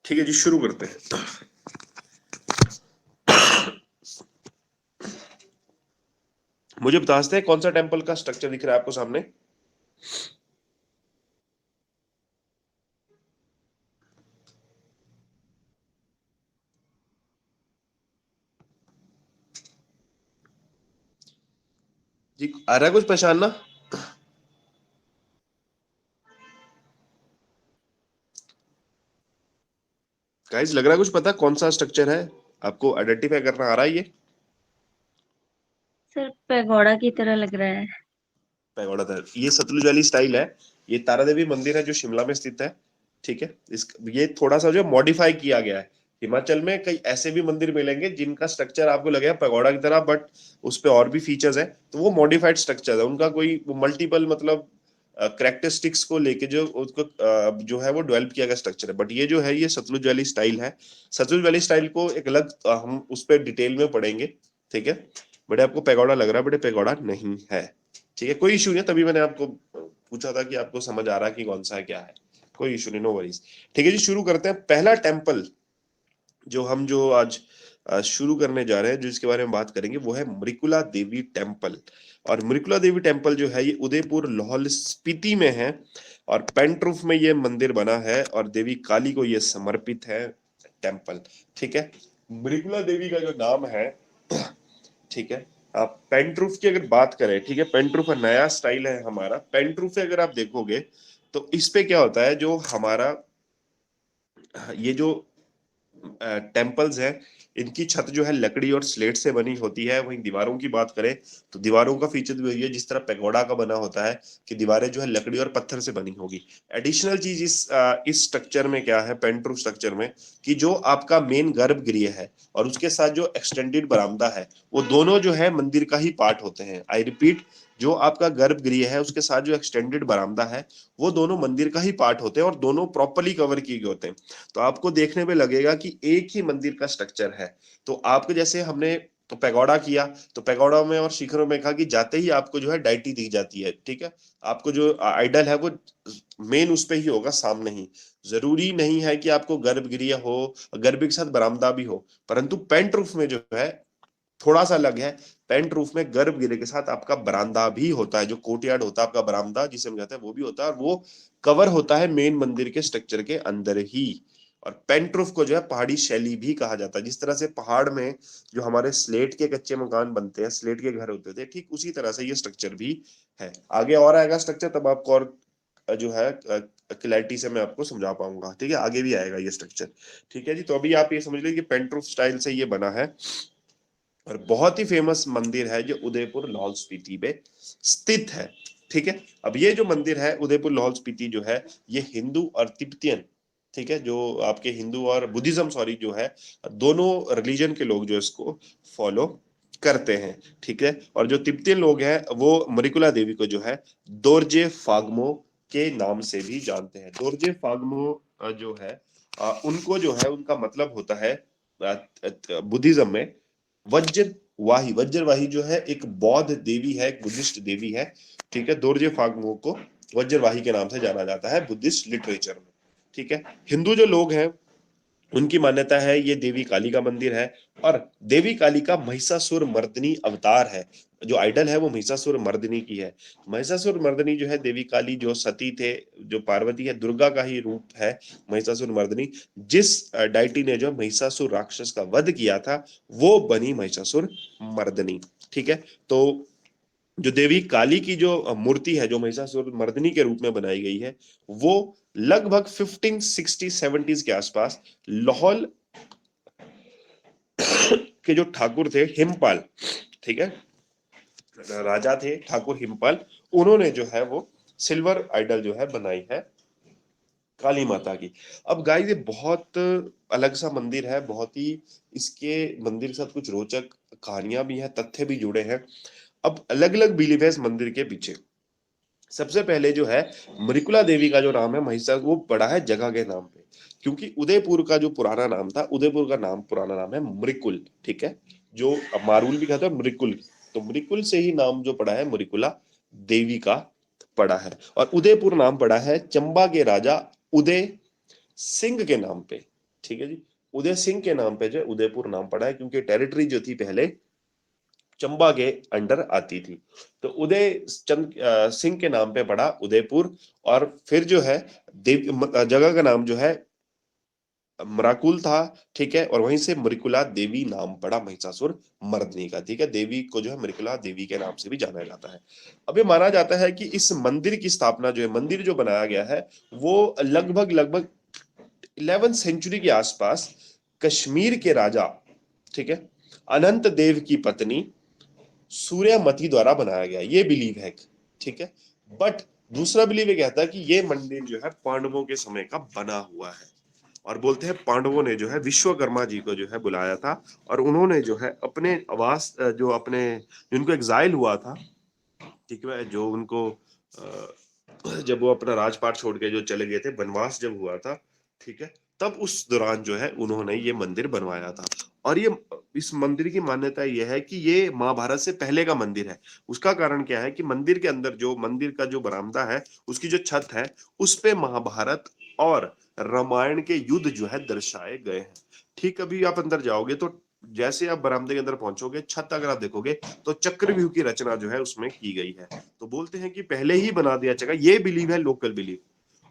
ठीक है जी, शुरू करते हैं। मुझे बता सकते हैं कौन सा टेम्पल का स्ट्रक्चर दिख रहा है आपको सामने? जी आ रहा है कुछ पहचानना? गाइस लग रहा है कुछ पता कौन सा स्ट्रक्चर है? आपको आइडेंटिफाई करना आ रहा है ये? सर पैगोडा की तरह लग रहा है। पैगोडा था ये, सतलुज वैली स्टाइल है। ये तारा देवी मंदिर है जो शिमला में स्थित है। ठीक है, इस ये थोड़ा सा जो मॉडिफाई किया गया है। हिमाचल में कई ऐसे भी मंदिर मिलेंगे जिनका स्ट्रक्चर आपको लगेगा पैगोडा की तरह, बट उस पे और भी फीचर्स है, तो वो मॉडिफाइड स्ट्रक्चर है उनका। कोई मल्टीपल मतलब करेक्टरिस्टिक्स को लेके जो उसको जो है वो डेवलप किया गया स्ट्रक्चर है। बट ये जो है ये सतलुज वैली स्टाइल है। सतलुज वैली स्टाइल को एक अलग हम उस पर डिटेल में पढ़ेंगे। ठीक है, बड़े आपको पैगोडा लग रहा है, बड़े पैगोडा नहीं है। ठीक है, कोई इशू नहीं है, तभी मैंने आपको पूछा था कि आपको समझ आ रहा है कि कौन सा है क्या है। कोई इशू नहीं, नो वरीज। ठीक है जी, शुरू करते हैं। पहला टेम्पल जो आज शुरू करने जा रहे हैं, जो इसके बारे में बात करेंगे, वो है मृकुला देवी टेम्पल। और मृकुला देवी टेम्पल जो है ये उदयपुर लाहौल स्पीति में है, और पेंट्रूफ में ये मंदिर बना है, और देवी काली को ये समर्पित है टेम्पल। ठीक है, मृकुला देवी का जो नाम है, ठीक है, आप पेंट्रूफ की अगर बात करें, ठीक है, पेंट्रूफ का नया स्टाइल है हमारा। पेंट्रूफ से अगर आप देखोगे तो इस पे क्या होता है, जो हमारा ये जो टेम्पल्स हैं, इनकी छत जो है लकड़ी और स्लेट से बनी होती है। वहीं दीवारों की बात करें तो दीवारों का फीचर भी वही है जिस तरह पैगोडा का बना होता है, कि दीवारें जो है लकड़ी और पत्थर से बनी होगी। एडिशनल चीज इस स्ट्रक्चर में क्या है, पेंट्रूफ स्ट्रक्चर में, कि जो आपका मेन गर्भगृह है और उसके साथ जो एक्सटेंडेड बरामदा है, वो दोनों जो है मंदिर का ही पार्ट होते हैं। आई रिपीट, जो आपका गर्भगृह है उसके साथ जो एक्सटेंडेड बरामदा है, वो दोनों मंदिर का ही पार्ट होते हैं और दोनों प्रॉपरली कवर किए गए होते हैं। तो आपको देखने में लगेगा कि एक ही मंदिर का स्ट्रक्चर है। तो आपको जैसे हमने तो पैगोडा किया, तो पैगोडा में और शिखरों में कहा कि जाते ही आपको जो है डाइटी दी जाती है। ठीक है, आपको जो आइडल है वो मेन उस पे ही होगा, सामने ही। जरूरी नहीं है कि आपको गर्भगृह हो, गर्भ के साथ बरामदा भी हो, परंतु पेंट रूफ में जो है थोड़ा सा अलग है। पेंट रूफ में गर्भगृह के साथ आपका बरामदा भी होता है, जो कोर्टयार्ड होता है आपका बरामदा जिसे हम कहते हैं, वो भी होता है, और वो कवर होता है मेन मंदिर के स्ट्रक्चर के अंदर ही। और पेंट रूफ को जो है पहाड़ी शैली भी कहा जाता है। जिस तरह से पहाड़ में जो हमारे स्लेट के कच्चे मकान बनते हैं, स्लेट के घर होते थे, ठीक उसी तरह से ये स्ट्रक्चर भी है। आगे और आएगा स्ट्रक्चर, तब आपको और जो है क्लैरिटी से मैं आपको समझा पाऊंगा। ठीक है, आगे भी आएगा ये स्ट्रक्चर। ठीक है जी, तो अभी आप ये समझ लीजिए कि पेंट रूफ स्टाइल से ये बना है, और बहुत ही फेमस मंदिर है जो उदयपुर लाहौल स्पीति पे स्थित है। ठीक है, अब ये जो मंदिर है उदयपुर लाहौल स्पीति जो है, ये हिंदू और तिब्बतियन, ठीक है, जो आपके हिंदू और बुद्धिज्म, सॉरी, जो है दोनों रिलीजन के लोग जो इसको फॉलो करते हैं। ठीक है, और जो तिब्बतियन लोग हैं वो मरिकुला देवी को जो है दोरजे फागमो के नाम से भी जानते हैं। दोरजे फागमो जो है उनको जो है उनका मतलब होता है बुद्धिज्म में वज्रवाही। वज्रवाही जो है एक बौद्ध देवी है, एक बुद्धिस्ट देवी है। ठीक है, दोरजे फागमो को वज्रवाही के नाम से जाना जाता है बुद्धिस्ट लिटरेचर में। ठीक है, हिंदू जो लोग हैं उनकी मान्यता है ये देवी काली का मंदिर है, और देवी काली का महिषासुर मर्दिनी अवतार है। जो आइडल है वो महिषासुर मर्दिनी की है। महिषासुर मर्दिनी जो है देवी काली जो सती थे, जो पार्वती है, दुर्गा का ही रूप है महिषासुर मर्दिनी। जिस डाइटी ने जो महिषासुर राक्षस का वध किया था, वो बनी महिषासुर मर्दिनी। ठीक है, तो जो देवी काली की जो मूर्ति है, जो महिषासुर मर्दिनी के रूप में बनाई गई है, वो लगभग 1560-70s के आसपास लाहौल के जो ठाकुर थे हिमपाल, ठीक है, राजा थे ठाकुर हिमपाल, उन्होंने जो है वो सिल्वर आइडल जो है बनाई है काली माता की। अब गाइस ये बहुत अलग सा मंदिर है, बहुत ही इसके मंदिर के साथ कुछ रोचक कहानियां भी हैं, तथ्य भी जुड़े हैं। अब अलग अलग बिलीव है इस मंदिर के पीछे। सबसे पहले जो है मृकुला देवी का जो नाम है महिषा, वो पड़ा है जगह के नाम पे, क्योंकि उदयपुर का जो पुराना नाम था, उदयपुर का नाम पुराना नाम है मृकुल। ठीक है, जो मारूल भी कहते हैं मृकुल, तो मृकुल से ही नाम जो पड़ा है मृकुला देवी का पड़ा है। और उदयपुर नाम पड़ा है चंबा के राजा उदय सिंह के नाम पे। ठीक है जी। उदय सिंह के नाम पे जो उदयपुर नाम पड़ा है, क्योंकि टेरिटरी जो थी पहले चंबा के अंडर आती थी, तो उदय चंद सिंह के नाम पे पड़ा उदयपुर। और फिर जो है जगह का नाम जो है मराकुल था, ठीक है, और वहीं से मरिकुला देवी नाम पड़ा महिषासुर मर्दिनी का, ठीक है। देवी को जो है मरिकुला देवी के नाम से भी जाना जाता है। अब ये माना जाता है कि इस मंदिर की स्थापना जो है, मंदिर जो बनाया गया है, वो लगभग लगभग 11th सेंचुरी के आसपास कश्मीर के राजा, ठीक है, अनंत देव की पत्नी सूर्यमती द्वारा बनाया गया, ये बिलीव है, ठीक है। बट दूसरा बिलीव ये कहता है कि ये मंदिर जो है पांडवों के समय का बना हुआ है, और बोलते हैं पांडवों ने जो है विश्वकर्मा जी को जो है बुलाया था, और उन्होंने जो है अपने आवास जो अपने जिनको एग्जाइल हुआ था, ठीक है, जो उनको जब वो अपना राजपाट छोड़ के जो चले गए थे, वनवास जब हुआ था, ठीक है, तब उस दौरान जो है उन्होंने ये मंदिर बनवाया था। और ये इस मंदिर की मान्यता ये है कि ये महाभारत से पहले का मंदिर है। उसका कारण क्या है कि मंदिर के अंदर जो मंदिर का जो बरामदा है, उसकी जो छत है, उस पे महाभारत और रामायण के युद्ध जो है दर्शाए गए हैं। ठीक, अभी आप अंदर जाओगे तो जैसे आप बरामदे के अंदर पहुंचोगे, छत अगर आप देखोगे तो चक्रव्यूह की रचना जो है उसमें की गई है। तो बोलते हैं कि पहले ही बना दिया जाएगा, ये बिलीव है, लोकल बिलीव।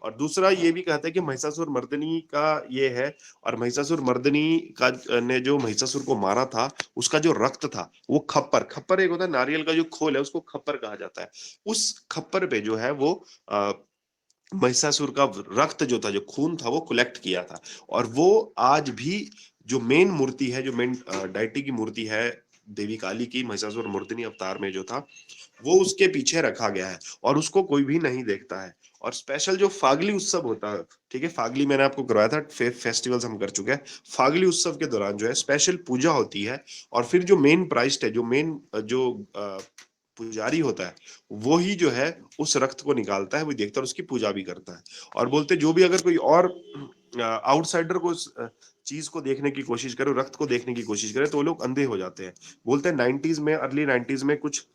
और दूसरा ये भी कहता है कि महिषासुर मर्दिनी का ये है, और महिषासुर मर्दिनी का ने जो महिषासुर को मारा था, उसका जो रक्त था वो खप्पर, खप्पर एक होता है नारियल का जो खोल है, उसको खप्पर कहा जाता है। उस खप्पर पे जो है वो महिषासुर का रक्त जो था, जो खून था, वो कलेक्ट किया था। और वो आज भी जो मेन मूर्ति है, जो मेन डायटी की मूर्ति है देवी काली की, महिषासुर मर्दिनी अवतार में जो था, वो उसके पीछे रखा गया है, और उसको कोई भी नहीं देखता है। और स्पेशल जो फागली उत्सव होता है, ठीक है, फागली मैंने आपको करवाया था, फेस्टिवल्स हम कर चुके हैं। फागली उत्सव के दौरान जो है स्पेशल पूजा होती है, और फिर जो मेन प्राइस्ट है, जो मेन जो पुजारी होता है, वो ही जो है उस रक्त को निकालता है, वो देखता है और उसकी पूजा भी करता है। और बोलते जो भी अगर कोई और आउटसाइडर को चीज को देखने की कोशिश करे, रक्त को देखने की कोशिश करे, तो वो लोग अंधे हो जाते हैं। बोलते हैं 90s में, अर्ली 90s में कुछ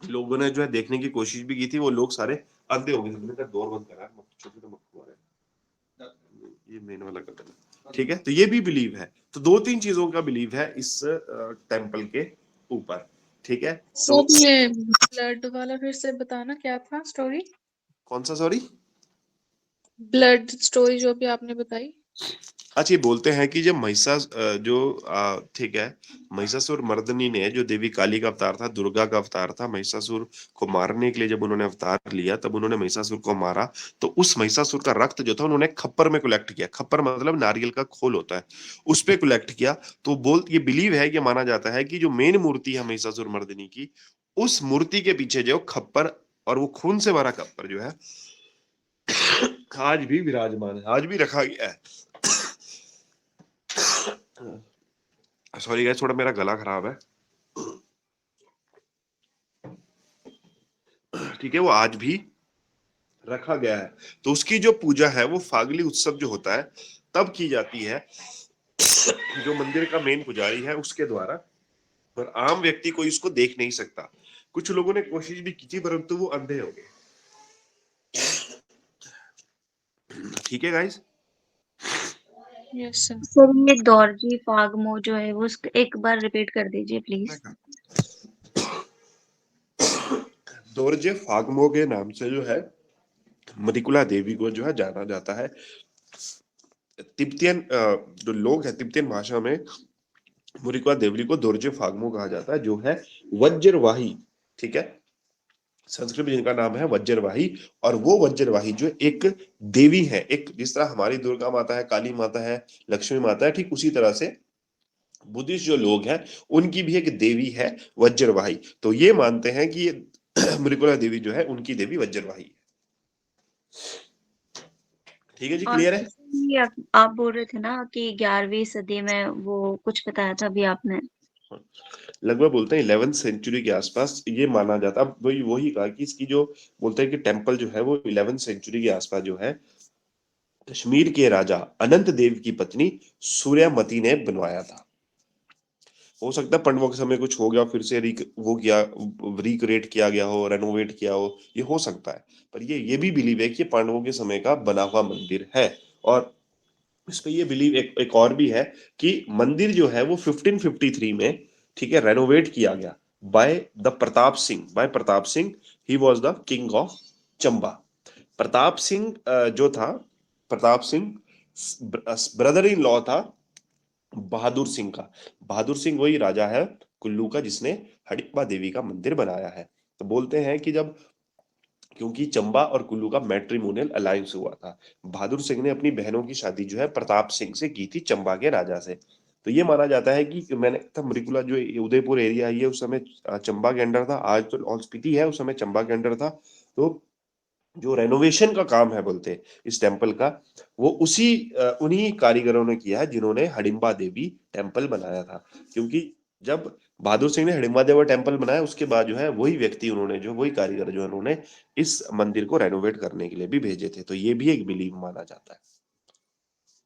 लोगों ने जो है देखने की कोशिश भी की थी, वो लोग सारे अंधे हो गए थे। मैंने कहा डोर बंद करा, छोटे तो मत हुआ है, ये मेन वाला कर देना, ठीक है। तो ये भी बिलीव है। तो दो तीन चीजों का बिलीव है इस टेम्पल के ऊपर, ठीक है। तो सर ये ब्लड वाला फिर से बताना, क्या था स्टोरी? कौन सा, सॉरी? ब्लड स्टोरी जो भी आपने बताई। अच्छा, ये बोलते हैं कि जब ठीक है, महिषासुर मर्दिनी ने, जो देवी काली का अवतार था, दुर्गा का अवतार था, महिषासुर को मारने के लिए जब उन्होंने अवतार लिया, तब उन्होंने महिषासुर को मारा। तो उस महिषासुर का रक्त जो था उन्होंने खप्पर में कलेक्ट किया। खप्पर मतलब नारियल का खोल होता है, उस पे कलेक्ट किया। तो ये बिलीव है, कि माना जाता है कि जो मेन मूर्ति है महिषासुर मर्दिनी की, उस मूर्ति के पीछे जो खप्पर और वो खून से भरा खप्पर जो है आज भी विराजमान है, आज भी रखा गया है। सॉरी गाइस, थोड़ा मेरा गला खराब है, ठीक है, वो आज भी रखा गया है। तो उसकी जो पूजा है वो फागली उत्सव जो होता है तब की जाती है, जो मंदिर का मेन पुजारी है उसके द्वारा। पर आम व्यक्ति कोई इसको देख नहीं सकता। कुछ लोगों ने कोशिश भी की थी, परंतु वो अंधे हो गए। ठीक है गाइस। Yes sir. सर ये दौरजी फागमो जो है वो एक बार रिपीट कर दीजिए प्लीज। दोरजे फागमो के नाम से जो है मरिकुला देवी को जो है जाना जाता है। तिब्बतियन जो लोग हैं, तिब्बतियन भाषा में मुरिकुला देवी को दोरजे फागमो कहा जाता है, जो है वज्रवाही, ठीक है, संस्कृत में जिनका नाम है वज्रवाही। और वो वज्रवाही जो एक देवी है, एक जिस तरह हमारी दुर्गा माता है, काली माता है, लक्ष्मी माता है, ठीक उसी तरह से बुद्धिस्ट जो लोग हैं उनकी भी एक देवी है वज्रवाही। तो ये मानते हैं कि ये मृगुला देवी जो है उनकी देवी वज्रवाही है। ठीक है जी, और क्लियर है। ये आप बोल रहे थे ना कि 11वीं सदी में वो कुछ बताया था अभी आपने। लगभग बोलते हैं 11th सेंचुरी के आसपास ये माना जाता। अब वही वही कहा कि इसकी जो बोलते हैं कि टेम्पल जो है वो 11th सेंचुरी के आसपास जो है कश्मीर के राजा अनंत देव की पत्नी सूर्यमती ने बनवाया था। हो सकता है पांडवों के समय कुछ हो गया, फिर से वो किया, रिक्रिएट किया गया हो, रेनोवेट किया हो, ये हो सकता है। पर ये भी बिलीव है कि ये पांडवों के समय का बना हुआ मंदिर है। और इस पे ये बिलीव एक और भी है कि मंदिर जो है वो 1553 में, ठीक है, रेनोवेट किया गया by Pratap Singh. He was the king of Chamba. Pratap Singh जो था, Pratap Singh brother in law था बहादुर सिंह का। बहादुर सिंह वही राजा है कुल्लू का जिसने हडिम्बा देवी का मंदिर बनाया है। तो बोलते हैं कि जब, क्योंकि चंबा और कुल्लू का मैट्रिमोनियल अलायंस हुआ था, बहादुर सिंह ने अपनी बहनों की शादी जो है प्रताप सिंह से की थी, चंबा के राजा से। तो ये माना जाता है कि मैंने तब मरिकुला जो उदयपुर एरिया है ये उस समय चंबा के अंडर था, आज तो लाहौल स्पीति है, उस समय चंबा के अंडर था। तो जो रेनोवेशन का काम है बोलते इस टेम्पल का, वो उन्हीं कारीगरों ने किया है जिन्होंने हडिम्बा देवी टेम्पल बनाया था। क्योंकि जब बहादुर सिंह ने हडिम्बा देवी टेम्पल बनाया उसके बाद जो है वही व्यक्ति उन्होंने जो वही कारीगर जो उन्होंने इस मंदिर को रेनोवेट करने के लिए भी भेजे थे। तो ये भी एक बिलीव माना जाता है।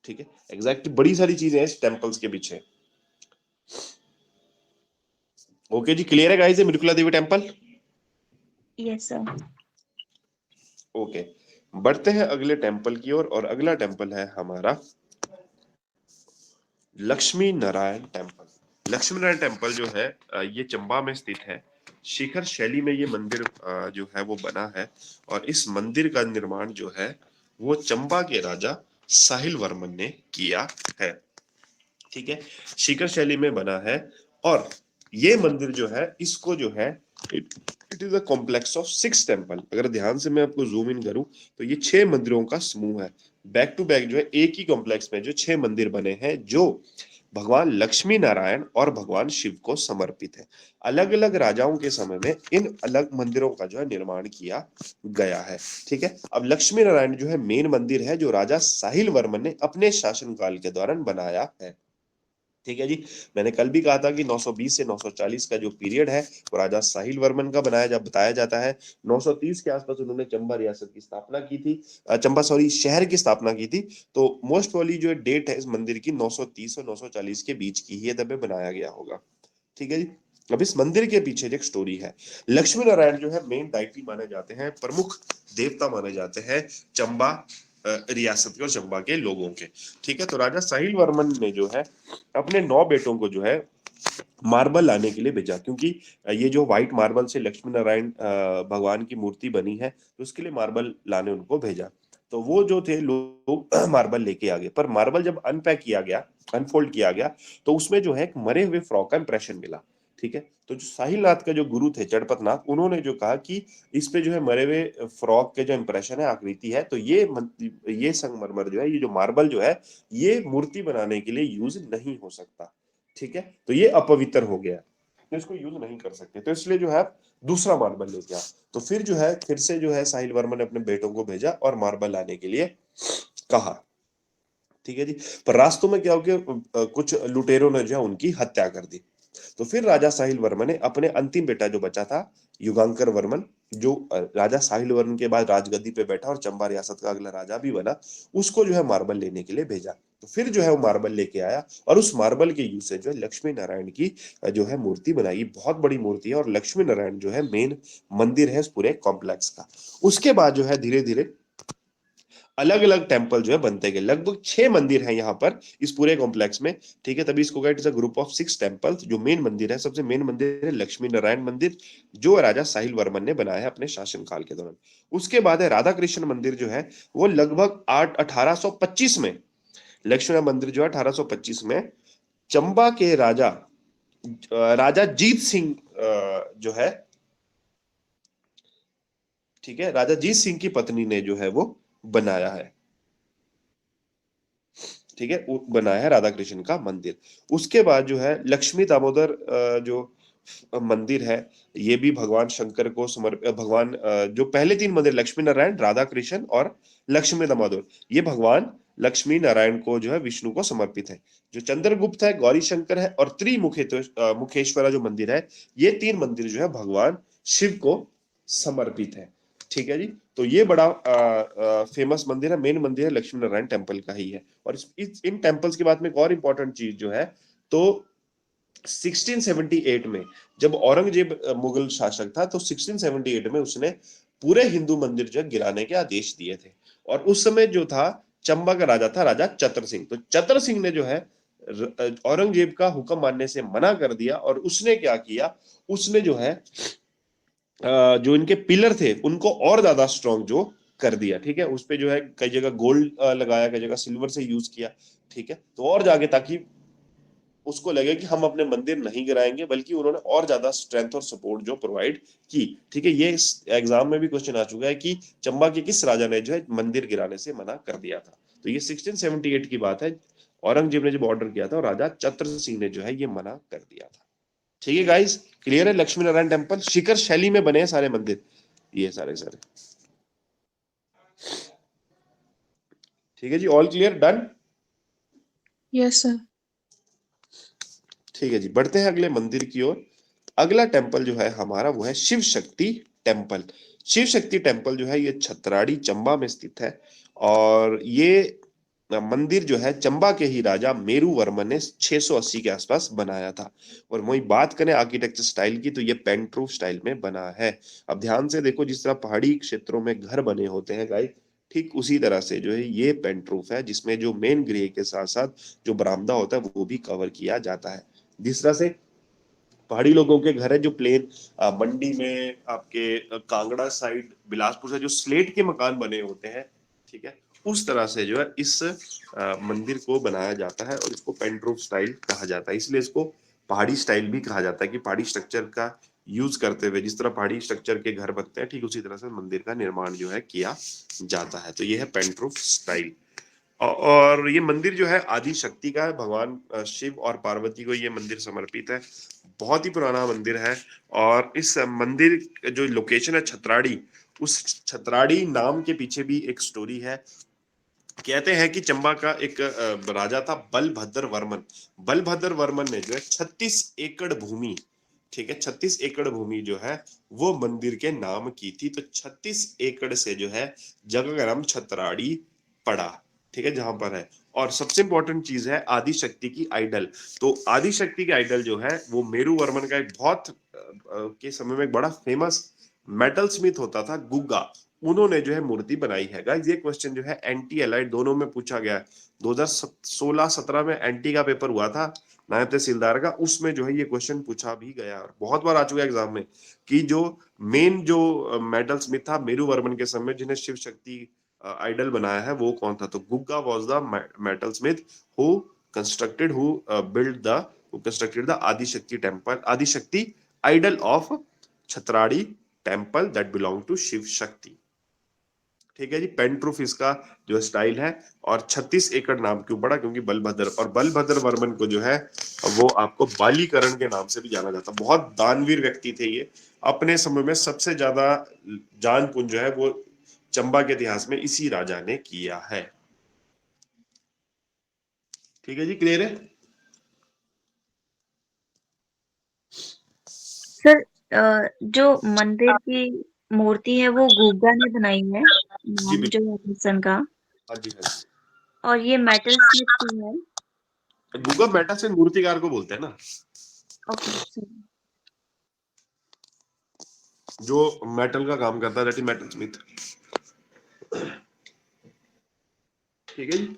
ठीक है, एग्जैक्टली बड़ी सारी चीजें हैं इस टेम्पल्स के पीछे। ओके जी, क्लियर है गाइस, मिर्कुला देवी टेम्पल? Yes sir. ओके, बढ़ते हैं अगले टेम्पल की ओर, और अगला टेम्पल है हमारा लक्ष्मी नारायण टेम्पल। लक्ष्मी नारायण टेम्पल जो है ये चंबा में स्थित है। शिखर शैली में ये मंदिर जो है वो बना है, और इस मंदिर का निर्माण जो है वो चंबा के राजा साहिल वर्मन ने किया है। ठीक है, शिखर शैली में बना है, और ये मंदिर जो है इसको जो है it is a complex of 6 temple. अगर ध्यान से मैं आपको जूम इन करूं तो ये 6 मंदिरों का समूह है। बैक टू बैक जो है एक ही कॉम्प्लेक्स में जो 6 मंदिर बने हैं जो भगवान लक्ष्मी नारायण और भगवान शिव को समर्पित है। अलग अलग राजाओं के समय में इन अलग मंदिरों का जो है निर्माण किया गया है। ठीक है, अब लक्ष्मी नारायण जो है मेन मंदिर है जो राजा साहिल वर्मन ने अपने शासनकाल के दौरान बनाया है। ठीक है जी, मैंने कल भी कहा था कि 920 से 940 का जो पीरियड है वो राजा साहिल वर्मन का बताया जाता है। 930 के आसपास उन्होंने चंबा रियासत की स्थापना की थी, चंबा सॉरी शहर की स्थापना की थी। तो मोस्ट प्रोबेबली जो डेट है इस मंदिर की 930 और 940 के बीच की ही तब बनाया गया होगा। ठीक है जी, अब इस मंदिर के पीछे एक स्टोरी है। लक्ष्मी नारायण जो है मेन डाइटी माने जाते हैं, प्रमुख देवता माने जाते हैं चंबा रियासत के और चंबा के लोगों के। ठीक है, तो राजा साहिल वर्मन ने जो है अपने 9 बेटों को जो है मार्बल लाने के लिए भेजा, क्योंकि ये जो व्हाइट मार्बल से लक्ष्मी नारायण भगवान की मूर्ति बनी है तो उसके लिए मार्बल लाने उनको भेजा। तो वो जो थे लोग मार्बल लेके आ गए, पर मार्बल जब अनपैक किया गया, अनफोल्ड किया गया, तो उसमें जो है एक मरे हुए फ्रॉग का इंप्रेशन मिला। ठीक है, तो जो साहिलनाथ का जो गुरु थे चड़पत नाथ, उन्होंने जो कहा कि इस पे जो है मरे हुए फ्रॉग के जो इंप्रेशन है, आकृति है, तो ये संगमरमर जो है, ये जो मार्बल जो है, ये मूर्ति बनाने के लिए यूज नहीं हो सकता। ठीक है, तो ये अपवित्र हो गया, तो इसको यूज नहीं कर सकते, तो इसलिए जो है दूसरा मार्बल लेके आ। तो फिर जो है फिर से जो है साहिल वर्मा ने अपने बेटों को भेजा और मार्बल लाने के लिए कहा। ठीक है जी, पर रास्तों में क्या हो गया, कुछ लुटेरों ने जो है उनकी हत्या कर दी। तो फिर राजा साहिल वर्मन ने अपने अंतिम बेटा जो बचा था युगांकर वर्मन, जो राजा साहिल वर्मन के बाद राजगद्दी पे बैठा और चंबा रियासत का अगला राजा भी बना, उसको जो है मार्बल लेने के लिए भेजा। तो फिर जो है वो मार्बल लेके आया, और उस मार्बल के यूज से जो है लक्ष्मी नारायण की जो है मूर्ति बनाई। बहुत बड़ी मूर्ति है, और लक्ष्मी नारायण जो है मेन मंदिर है इस पूरे कॉम्प्लेक्स का। उसके बाद जो है धीरे धीरे अलग अलग टेम्पल जो है बनते गए। लगभग 6 मंदिर हैं यहाँ पर इस पूरे कॉम्प्लेक्स में। ठीक है, तभी इसको कहते हैं ग्रुप ऑफ 6 टेम्पल्स। जो मेन मंदिर है, सबसे मेन मंदिर है लक्ष्मी नारायण मंदिर, जो राजा साहिल वर्मन ने बनाया है अपने शासन काल के दौरान। उसके बाद है राधा कृष्ण मंदिर जो है, वो लगभग 1825 में, लक्ष्मी मंदिर जो है 1825 में चंबा के राजा जीत सिंह जो है, ठीक है, राजा जीत सिंह की पत्नी ने जो है वो बनाया है। ठीक है, बनाया है राधा कृष्ण का मंदिर। उसके बाद जो है लक्ष्मी दामोदर जो मंदिर है, ये भी भगवान शंकर को भगवान जो पहले 3 मंदिर लक्ष्मी नारायण, राधा कृष्ण और लक्ष्मी दामोदर, ये भगवान लक्ष्मी नारायण को जो है विष्णु को समर्पित है। जो चंद्रगुप्त है, गौरी शंकर है, और मुखेश्वरा जो मंदिर है, ये 3 मंदिर जो है भगवान शिव को समर्पित है। ठीक है जी, तो ये बड़ा फेमस मंदिर है, मेन मंदिर है लक्ष्मी नारायण टेम्पल का ही है। और इन टेम्पल्स की बात में एक और इंपॉर्टेंट चीज जो है, तो 1678 में जब औरंगजेब मुगल शासक था, तो 1678 में उसने पूरे हिंदू मंदिर जो गिराने के आदेश दिए थे। और उस समय जो था चंबा का राजा था राजा चतर सिंह। तो चतर सिंह ने जो है औरंगजेब का हुक्म मानने से मना कर दिया, और उसने क्या किया, उसने जो है जो इनके पिलर थे उनको और ज्यादा स्ट्रॉन्ग जो कर दिया, ठीक है। उस पे जो है कई जगह गोल्ड लगाया, कई जगह सिल्वर से यूज किया, ठीक है। तो और जाके, ताकि उसको लगे कि हम अपने मंदिर नहीं गिराएंगे, बल्कि उन्होंने और ज्यादा स्ट्रेंथ और सपोर्ट जो प्रोवाइड की, ठीक है। ये एग्जाम में भी क्वेश्चन आ चुका है कि चंबा के किस राजा ने जो है मंदिर गिराने से मना कर दिया था। तो ये 1678 की बात है, औरंगजेब ने जब ऑर्डर किया था और राजा चतर सिंह ने जो है ये मना कर दिया था। ठीक है गाइस, क्लियर है। लक्ष्मी नारायण टेम्पल शिखर शैली में बने हैं सारे मंदिर, ये सारे सारे। ठीक है जी, all clear, done. Yes sir. ठीक है जी, बढ़ते हैं अगले मंदिर की ओर। अगला टेम्पल जो है हमारा वो है शिव शक्ति टेम्पल। शिव शक्ति टेम्पल जो है ये छतराड़ी चंबा में स्थित है, और ये मंदिर जो है चंबा के ही राजा मेरू वर्मन ने 680 के आसपास बनाया था। और वही बात करें आर्किटेक्चर स्टाइल की, तो ये पेंट्रूफ स्टाइल में बना है। अब ध्यान से देखो, जिस तरह पहाड़ी क्षेत्रों में घर बने होते हैं गाइस, ठीक उसी तरह से जो है ये पेंट्रूफ है, जिसमें जो मेन गृह के साथ साथ जो बरामदा होता है वो भी कवर किया जाता है। जिस तरह से पहाड़ी लोगों के घर है जो प्लेन, मंडी में आपके कांगड़ा साइड बिलासपुर से जो स्लेट के मकान बने होते हैं, ठीक है, उस तरह से जो है इस मंदिर को बनाया जाता है, और इसको पेंट्रूफ स्टाइल कहा जाता है। इसलिए इसको पहाड़ी स्टाइल भी कहा जाता है, कि पहाड़ी स्ट्रक्चर का यूज करते हुए जिस तरह पहाड़ी स्ट्रक्चर के घर बनते हैं, ठीक उसी तरह से मंदिर का निर्माण जो है किया जाता है। तो ये है पेंट्रूफ स्टाइल। और ये मंदिर जो है आदि शक्ति का है, भगवान शिव और पार्वती को ये मंदिर समर्पित है। बहुत ही पुराना मंदिर है, और इस मंदिर जो लोकेशन है छतराड़ी, उस छतराड़ी नाम के पीछे भी एक स्टोरी है। कहते हैं कि चंबा का एक राजा था बलभद्र वर्मन। बलभद्र वर्मन ने जो है 36 एकड़ भूमि, ठीक है, 36 एकड़ भूमि जो है वो मंदिर के नाम की थी। तो 36 एकड़ से जो है जगह का नाम छतराड़ी पड़ा, ठीक है, जहां पर है। और सबसे इंपॉर्टेंट चीज है आदि शक्ति की आइडल। तो आदि शक्ति की आइडल जो है वो मेरू वर्मन का एक बहुत के समय में एक बड़ा फेमस मेटल स्मिथ होता था, गुग्गा, उन्होंने जो है मूर्ति बनाई है। गाइस ये क्वेश्चन जो है एंटी एलाइड दोनों में पूछा गया है। 2016-17 में एंटी का पेपर हुआ था, नायब तहसीलदार का, उसमें जो है ये क्वेश्चन पूछा भी गया, और बहुत बार आ चुका है एग्जाम में, कि जो मेन जो मेटल स्मिथ था मेरू वर्मन के समय जिन्हें शिव शक्ति आइडल बनाया है वो कौन था। तो Gugga was the metal smith who constructed who build the who constructed the Adishakti temple, Adishakti idol of Chhatrari temple that belong to Shiv Shakti. ठीक है जी, पेंट्रूफ इसका जो स्टाइल है। और 36 एकड़ नाम क्यों पड़ा, क्योंकि बलभद्र, और बलभद्र वर्मन को जो है वो आपको बालीकरण के नाम से भी जाना जाता। बहुत दानवीर व्यक्ति थे ये। अपने समय में सबसे ज्यादा जान पुण्य जो है वो चंबा के इतिहास में इसी राजा ने किया है। ठीक है जी, क्लियर है। सर जो मंदिर की मूर्ति है वो गुग्गा ने बनाई है, जी नाम जो है पर्सन का, हाँ जी, हाँ जी। और ये मेटल स्मिथ की है। गुग्गा मेटा से मूर्तिकार को बोलते हैं ना, ओके सर। जो मेटल का काम करता है, दैट इज मेटल स्मिथ। ठीक है जी।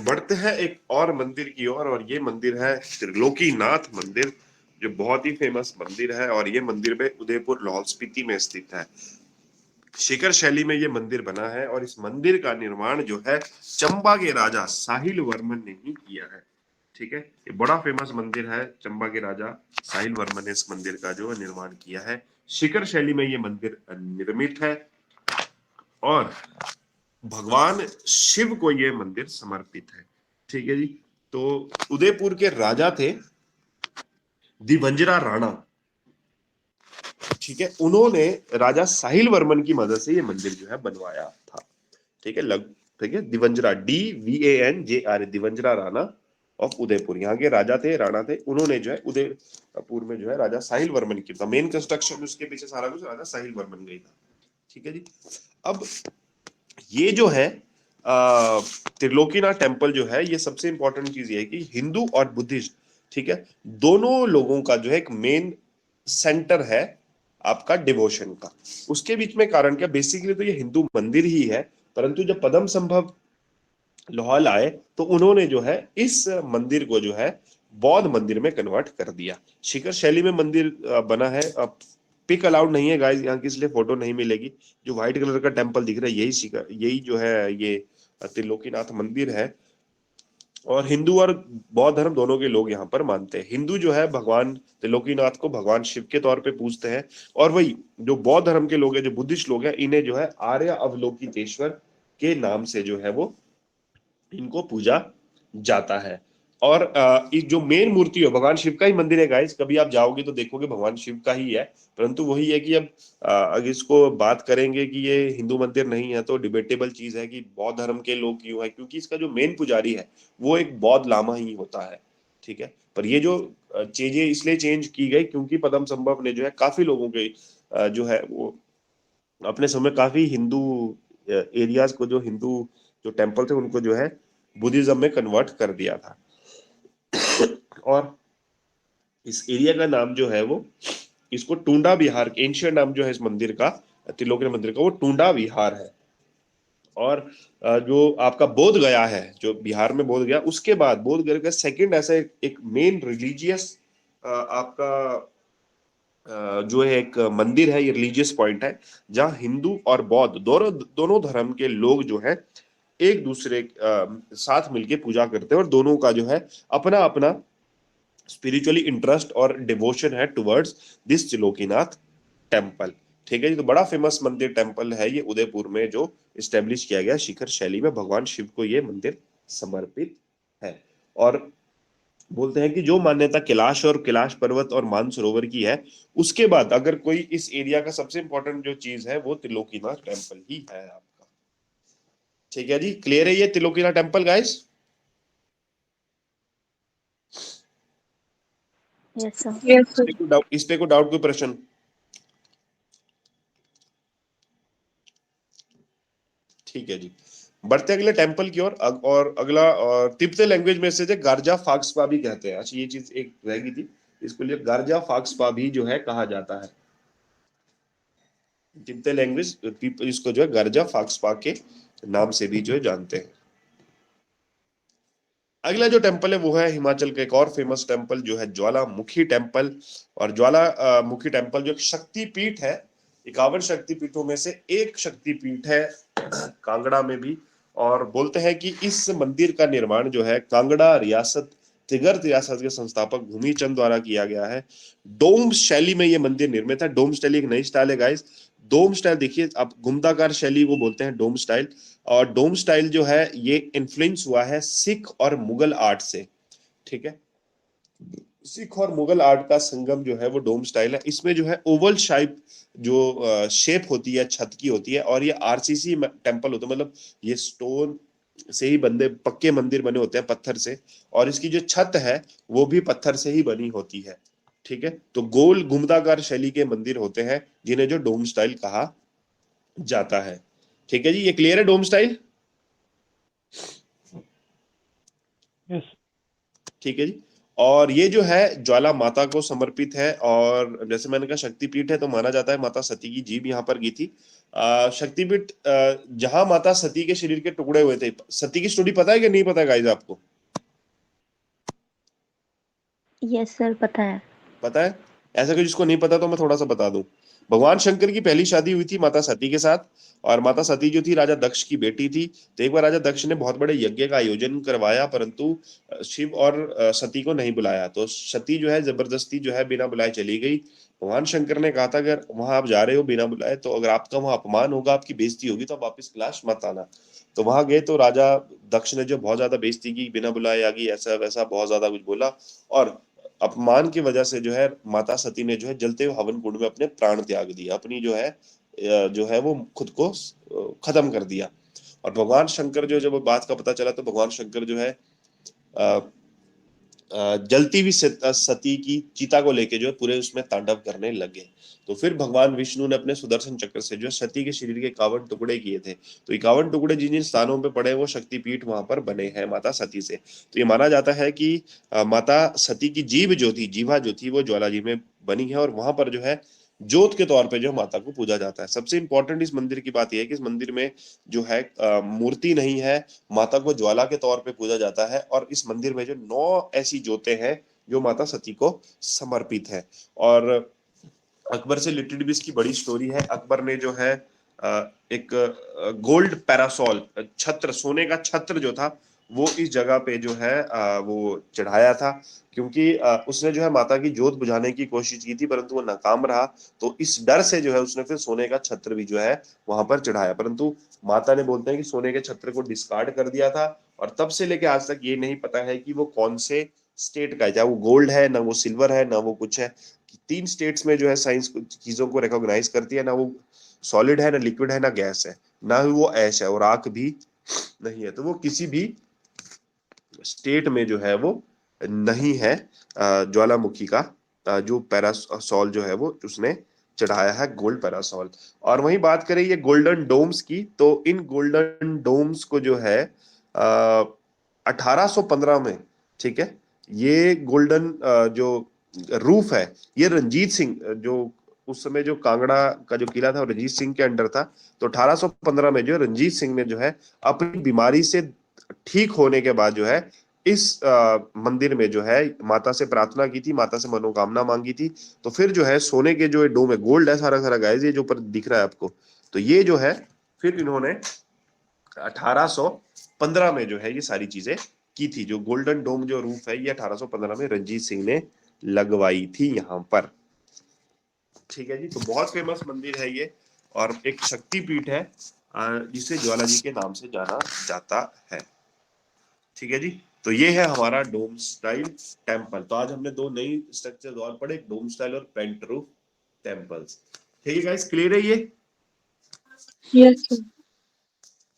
बढ़ते हैं एक और मंदिर की ओर, और ये मंदिर है त्रिलोकीनाथ मंदिर, जो बहुत ही फेमस मंदिर है, और ये मंदिर में उदयपुर लाहौल स्पीति में स्थित है। शिखर शैली में ये मंदिर बना है, और इस मंदिर का निर्माण जो है चंबा के राजा साहिल वर्मन ने ही किया है। ठीक है, ये बड़ा फेमस मंदिर है, चंबा के राजा साहिल वर्मन ने इस मंदिर का जो निर्माण किया है। शिखर शैली में ये मंदिर निर्मित है, और भगवान शिव को ये मंदिर समर्पित है। ठीक है जी। तो उदयपुर के राजा थे दिवंजरा राणा, ठीक है, उन्होंने राजा साहिल वर्मन की मदद से ये मंदिर जो है बनवाया था। ठीक है, ठीक है, दिवंजरा DVANJR दिवंजरा राणा ऑफ उदयपुर, यहाँ के राजा थे, राणा थे, उन्होंने जो है उदयपुर में जो है राजा साहिल वर्मन की था। मेन कंस्ट्रक्शन उसके पीछे सारा कुछ राजा साहिल वर्मन का ही था। ठीक है जी। अब ये जो है त्रिलोकीनाथ टेम्पल जो है, ये सबसे इंपॉर्टेंट चीज ये है कि हिंदू और बुद्धिस्ट, ठीक है, दोनों लोगों का जो है एक मेन सेंटर है आपका डिवोशन का। उसके बीच में कारण क्या, बेसिकली तो ये हिंदू मंदिर ही है, परंतु जब पद्म संभव लाहौल आए तो उन्होंने जो है इस मंदिर को जो है बौद्ध मंदिर में कन्वर्ट कर दिया। शिखर शैली में मंदिर बना है। अब पिक अलाउड नहीं है गाइस यहाँ की, इसलिए फोटो नहीं मिलेगी। जो व्हाइट कलर का टेम्पल दिख रहा है यही शिखर, यही जो है ये त्रिलोकीनाथ मंदिर है। और हिंदू और बौद्ध धर्म दोनों के लोग यहाँ पर मानते हैं। हिंदू जो है भगवान त्रिलोकीनाथ को भगवान शिव के तौर पे पूजते हैं, और वही जो बौद्ध धर्म के लोग हैं, जो बुद्धिस्ट लोग हैं, इन्हें जो है आर्य अवलोकितेश्वर के नाम से जो है वो इनको पूजा जाता है। और इस जो मेन मूर्ति है भगवान शिव का ही मंदिर है गाइस, कभी आप जाओगे तो देखोगे भगवान शिव का ही है। परंतु वही है कि अब अगर इसको बात करेंगे कि ये हिंदू मंदिर नहीं है तो डिबेटेबल चीज है कि बौद्ध धर्म के लोग क्यों है, क्योंकि इसका जो मेन पुजारी है वो एक बौद्ध लामा ही होता है, ठीक है। पर ये जो चीजें इसलिए चेंज की गई क्योंकि पद्म संभव ने जो है काफी लोगों के जो है वो अपने समय काफी हिंदू एरियाज को, जो हिंदू जो टेम्पल थे उनको जो है बुद्धिज्म में कन्वर्ट कर दिया था। और इस एरिया का नाम जो है वो, इसको टूंडा विहार, एंशियंट नाम जो है इस मंदिर का, त्रिलोकी मंदिर का, वो टूंडा विहार है। और जो आपका बोध गया है, जो बिहार में बोध गया, उसके बाद बोध गया का सेकंड ऐसा एक मेन रिलीजियस आपका जो है एक मंदिर है, ये रिलीजियस पॉइंट है जहां हिंदू और बौद्ध दोनों दोनों धर्म के लोग जो है एक दूसरे साथ मिलके पूजा करते हैं, और दोनों का जो है अपना अपना स्पिरिचुअली इंटरेस्ट और डिवोशन है टुवर्ड्स दिस त्रिलोकीनाथ टेम्पल, ठीक है जी। तो बड़ा फेमस मंदिर टेम्पल है ये उदयपुर में, जो इस्टेब्लिश किया गया शिखर शैली में, भगवान शिव को ये मंदिर समर्पित है। और बोलते हैं कि जो मान्यता कैलाश और कैलाश पर्वत और मानसरोवर की है, उसके बाद अगर कोई इस एरिया का सबसे इंपॉर्टेंट जो चीज है वो त्रिलोकीनाथ टेम्पल ही है आपका, ठीक है जी। क्लियर है ये Trilokinath temple guys? Yes sir. Yes sir. इस पे कोई डाउट, कोई प्रश्न? ठीक है जी। बढ़ते अगले टेम्पल की ओर। और अगला तिब्बती लैंग्वेज में से गारजा फाक्सपा भी कहते हैं। अच्छा ये चीज एक रह गई थी, इसको लिए गारजा फाक्सपा भी जो है कहा जाता है। तिब्बती लैंग्वेज इसको जो है गारजा फाक्सपा के नाम से भी जो है जानते हैं। अगला जो टेम्पल है वो है हिमाचल का एक और फेमस टेम्पल, जो है ज्वालामुखी टेम्पल। और ज्वालामुखी टेम्पल जो एक शक्तिपीठ है, 51 शक्तिपीठों में से एक शक्तिपीठ है कांगड़ा में भी। और बोलते हैं कि इस मंदिर का निर्माण जो है कांगड़ा रियासत, त्रिगर्त रियासत के संस्थापक भूमिचंद द्वारा किया गया है। डोम शैली में ये मंदिर निर्मित है। डोम शैली एक नई स्टाइल है गाइस। डोम स्टाइल देखिए आप, गुम्दाकार शैली को बोलते हैं डोम स्टाइल। और डोम स्टाइल जो है ये इन्फ्लुएंस हुआ है सिख और मुगल आर्ट से, ठीक है। सिख और मुगल आर्ट का संगम जो है वो डोम स्टाइल है। इसमें जो है ओवल शेप, जो शेप होती है छत की होती है, और ये आरसीसी टेम्पल होता है, मतलब ये स्टोन से ही बंदे पक्के मंदिर बने होते हैं पत्थर से, और इसकी जो छत है वो भी पत्थर से ही बनी होती है, ठीक है। तो गोल गुम्बदाकार शैली के मंदिर होते हैं जिन्हें जो डोम स्टाइल कहा जाता है, ठीक है जी। ये क्लियर है डोम स्टाइल? यस। ठीक है जी। और ये जो है ज्वाला माता को समर्पित है, और जैसे मैंने कहा शक्तिपीठ है तो माना जाता है माता सती की जीभ यहाँ पर गई थी। शक्तिपीठ जहां माता सती के शरीर के टुकड़े हुए थे। सती की स्टोरी पता है कि नहीं पता है गाइस आपको? यस सर, पता है। पता है? ऐसा कोई जिसको नहीं पता तो मैं थोड़ा सा बता दूं। भगवान शंकर की पहली शादी हुई थी माता सती के साथ, और माता सती जो थी राजा दक्ष की बेटी थी। तो एक बार राजा दक्ष ने बहुत बड़े यज्ञ का आयोजन करवाया, परंतु शिव और सती को नहीं बुलाया। तो सती जो है जबरदस्ती जो है बिना बुलाए चली गई। भगवान शंकर ने कहा था अगर वहां आप जा रहे हो बिना बुलाए, तो अगर आपका वहां अपमान होगा, आपकी बेइज्जती होगी, तो आप वापस कैलाश मत आना। तो वहां गए तो राजा दक्ष ने जो बहुत ज्यादा बेइज्जती की, बिना बुलाए आ गई, ऐसा वैसा बहुत ज्यादा कुछ बोला। और अपमान की वजह से जो है माता सती ने जो है जलते हुए हवन कुंड में अपने प्राण त्याग दिया, अपनी जो है वो खुद को खत्म कर दिया। और भगवान शंकर जो जब बात का पता चला तो भगवान शंकर जो है जलती हुई सती की चिता को लेके जो है पूरे उसमें तांडव करने लगे। तो फिर भगवान विष्णु ने अपने सुदर्शन चक्र से जो सती के शरीर के 51 टुकड़े किए थे। तो 51 टुकड़े जिन जिन स्थानों पे पड़े वो शक्तिपीठ वहां पर बने हैं माता सती से। तो ये माना जाता है कि माता सती की जीवा जो थी वो ज्वाला जी में बनी है, और वहां पर जो है जोत के तौर पे जो माता को पूजा जाता है। सबसे इंपॉर्टेंट इस मंदिर की बात यह है कि इस मंदिर में जो है मूर्ति नहीं है, माता को ज्वाला के तौर पे पूजा जाता है। और इस मंदिर में जो 9 ऐसी जोतें हैं जो माता सती को समर्पित है। और अकबर से रिलेटेड भी इसकी बड़ी स्टोरी है। अकबर ने जो है एक गोल्ड पैरासोल छत्र, सोने का छत्र जो था वो इस जगह पे जो है वो चढ़ाया था, क्योंकि उसने जो है माता की जोत बुझाने की कोशिश की थी परंतु वो नाकाम रहा। तो इस डर से जो है उसने फिर सोने का छत्र भी जो है वहां पर चढ़ाया, परंतु माता ने बोलते हैं कि सोने के छत्र को डिस्कार्ड कर दिया था। और तब से लेके आज तक ये नहीं पता है कि वो कौन से स्टेट का है, चाहे वो गोल्ड है ना वो सिल्वर है ना वो कुछ है। 3 स्टेट्स में जो है साइंस चीजों को रिकॉग्नाइज करती है, ना वो सॉलिड है ना लिक्विड है ना गैस है, ना ही वो ऐश है और राख भी नहीं है। तो वो किसी भी स्टेट में जो है वो नहीं है। ज्वालामुखी का जो पैरासोल जो है वो उसने चढ़ाया है, गोल्ड पैरासोल। और वहीं बात करें ये गोल्डन डोम्स की, तो इन गोल्डन डोम्स को जो है 1815 में, ठीक है, ये गोल्डन जो रूफ है ये रंजीत सिंह जो उस समय जो कांगड़ा का जो किला था वो रंजीत सिंह के अंडर था। तो 1815 में जो रंजीत सिंह ने जो है अपनी बीमारी से ठीक होने के बाद जो है इस मंदिर में जो है माता से प्रार्थना की थी, माता से मनोकामना मांगी थी। तो फिर जो है सोने के जो डोम है, गोल्ड है सारा सारा गाइस, ये जो ऊपर दिख रहा है आपको, तो ये जो है फिर इन्होंने 1815 में जो है ये सारी चीजें की थी। जो गोल्डन डोम जो रूफ है ये 1815 में रंजीत सिंह ने लगवाई थी यहाँ पर। ठीक है जी, तो बहुत फेमस मंदिर है ये और एक शक्तिपीठ है जिसे ज्वाला जी के नाम से जाना जाता है। ठीक है जी, तो ये है हमारा डोम स्टाइल टेम्पल। तो आज हमने 2 नई स्ट्रक्चर और पढ़े, डोम स्टाइल और पेंट रूफ टेम्पल्स। ठीक है गाइस, क्लियर है ये? Yes sir.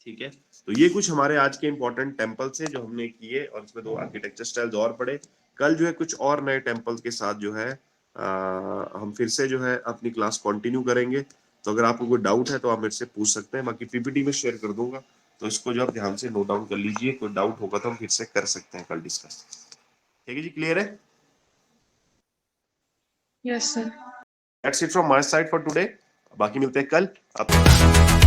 ठीक है, तो ये कुछ हमारे आज के इंपॉर्टेंट टेम्पल्स हैं जो हमने किए, और इसमें 2 आर्किटेक्चर स्टाइल्स और पढ़े। कल जो है कुछ और नए टेम्पल्स के साथ जो है हम फिर से जो है अपनी क्लास कंटिन्यू करेंगे। तो अगर आपको कोई डाउट है तो आप मेरे से पूछ सकते हैं, बाकी पीपीटी में शेयर कर दूंगा, तो इसको जो आप ध्यान से नोट डाउन कर लीजिए। कोई डाउट होगा तो हम फिर से कर सकते हैं कल डिस्कस। ठीक है जी, क्लियर है? Yes sir. That's it from my side for today. बाकी मिलते हैं कल। अब